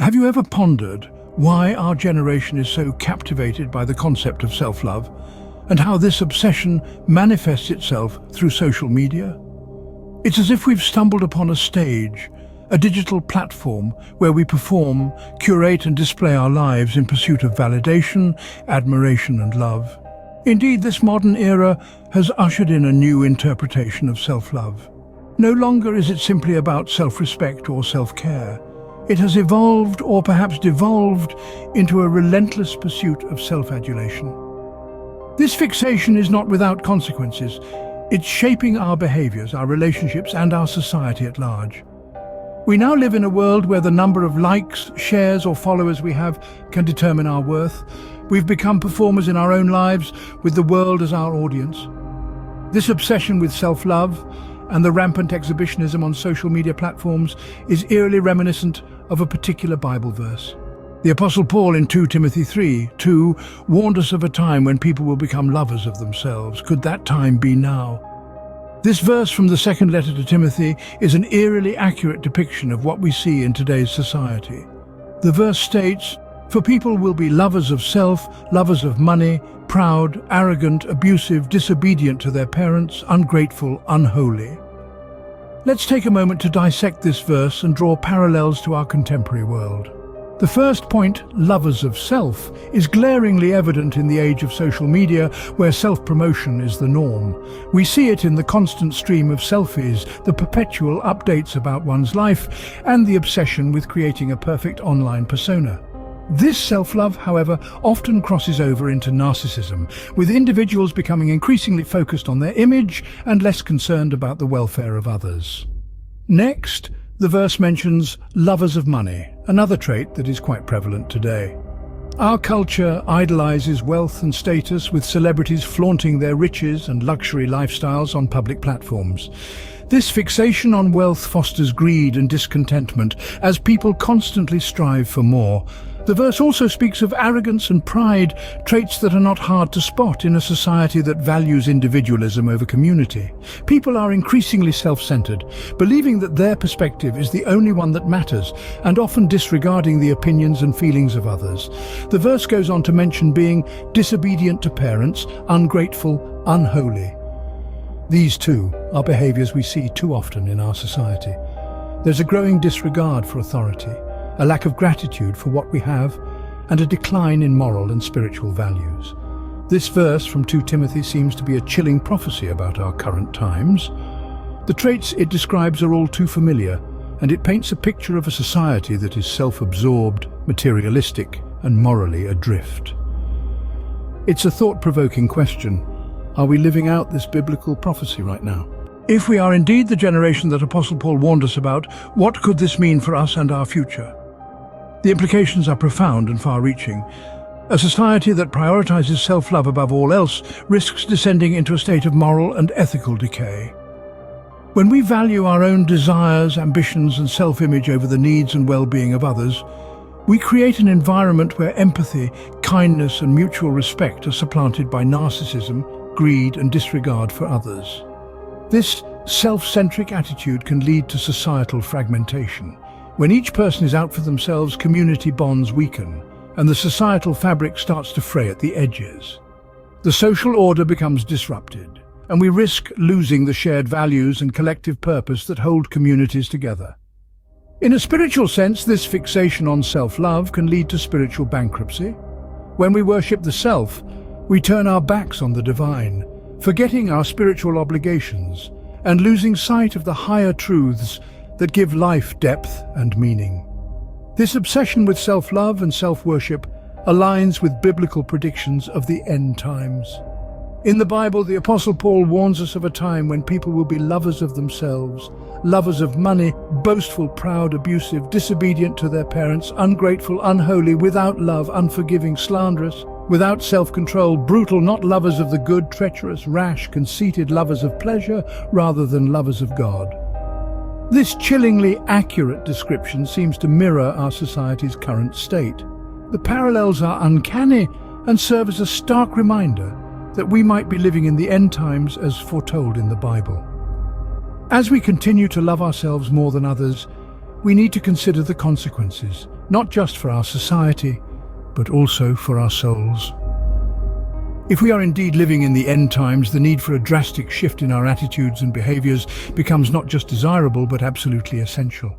Have you ever pondered why our generation is so captivated by the concept of self-love and how this obsession manifests itself through social media? It's as if we've stumbled upon a stage, a digital platform where we perform, curate and display our lives in pursuit of validation, admiration and love. Indeed, this modern era has ushered in a new interpretation of self-love. No longer is it simply about self-respect or self-care. It has evolved, or perhaps devolved, into a relentless pursuit of self-adulation. This fixation is not without consequences. It's shaping our behaviors, our relationships, and our society at large. We now live in a world where the number of likes, shares, or followers we have can determine our worth. We've become performers in our own lives, with the world as our audience. This obsession with self-love and the rampant exhibitionism on social media platforms is eerily reminiscent of a particular Bible verse. The Apostle Paul in 2 Timothy 3:2 warned us of a time when people will become lovers of themselves. Could that time be now? This verse from the second letter to Timothy is an eerily accurate depiction of what we see in today's society. The verse states, "For people will be lovers of self, lovers of money, proud, arrogant, abusive, disobedient to their parents, ungrateful, unholy." Let's take a moment to dissect this verse and draw parallels to our contemporary world. The first point, lovers of self, is glaringly evident in the age of social media, where self-promotion is the norm. We see it in the constant stream of selfies, the perpetual updates about one's life, and the obsession with creating a perfect online persona. This self-love, however, often crosses over into narcissism, with individuals becoming increasingly focused on their image and less concerned about the welfare of others. Next, the verse mentions lovers of money, another trait that is quite prevalent today. Our culture idolizes wealth and status, with celebrities flaunting their riches and luxury lifestyles on public platforms. This fixation on wealth fosters greed and discontentment as people constantly strive for more. The verse also speaks of arrogance and pride, traits that are not hard to spot in a society that values individualism over community. People are increasingly self-centered, believing that their perspective is the only one that matters, and often disregarding the opinions and feelings of others. The verse goes on to mention being disobedient to parents, ungrateful, unholy. These too are behaviors we see too often in our society. There's a growing disregard for authority, a lack of gratitude for what we have, and a decline in moral and spiritual values. This verse from 2 Timothy seems to be a chilling prophecy about our current times. The traits it describes are all too familiar, and it paints a picture of a society that is self-absorbed, materialistic, and morally adrift. It's a thought-provoking question. Are we living out this biblical prophecy right now? If we are indeed the generation that Apostle Paul warned us about, what could this mean for us and our future? The implications are profound and far-reaching. A society that prioritizes self-love above all else risks descending into a state of moral and ethical decay. When we value our own desires, ambitions, and self-image over the needs and well-being of others, we create an environment where empathy, kindness, and mutual respect are supplanted by narcissism, greed, and disregard for others. This self-centric attitude can lead to societal fragmentation. When each person is out for themselves, community bonds weaken, and the societal fabric starts to fray at the edges. The social order becomes disrupted, and we risk losing the shared values and collective purpose that hold communities together. In a spiritual sense, this fixation on self-love can lead to spiritual bankruptcy. When we worship the self, we turn our backs on the divine, forgetting our spiritual obligations and losing sight of the higher truths that give life depth and meaning. This obsession with self-love and self-worship aligns with biblical predictions of the end times. In the Bible, the Apostle Paul warns us of a time when people will be lovers of themselves, lovers of money, boastful, proud, abusive, disobedient to their parents, ungrateful, unholy, without love, unforgiving, slanderous, without self-control, brutal, not lovers of the good, treacherous, rash, conceited, lovers of pleasure rather than lovers of God. This chillingly accurate description seems to mirror our society's current state. The parallels are uncanny and serve as a stark reminder that we might be living in the end times as foretold in the Bible. As we continue to love ourselves more than others, we need to consider the consequences. not just for our society, but also for our souls. If we are indeed living in the end times, the need for a drastic shift in our attitudes and behaviors becomes not just desirable, but absolutely essential.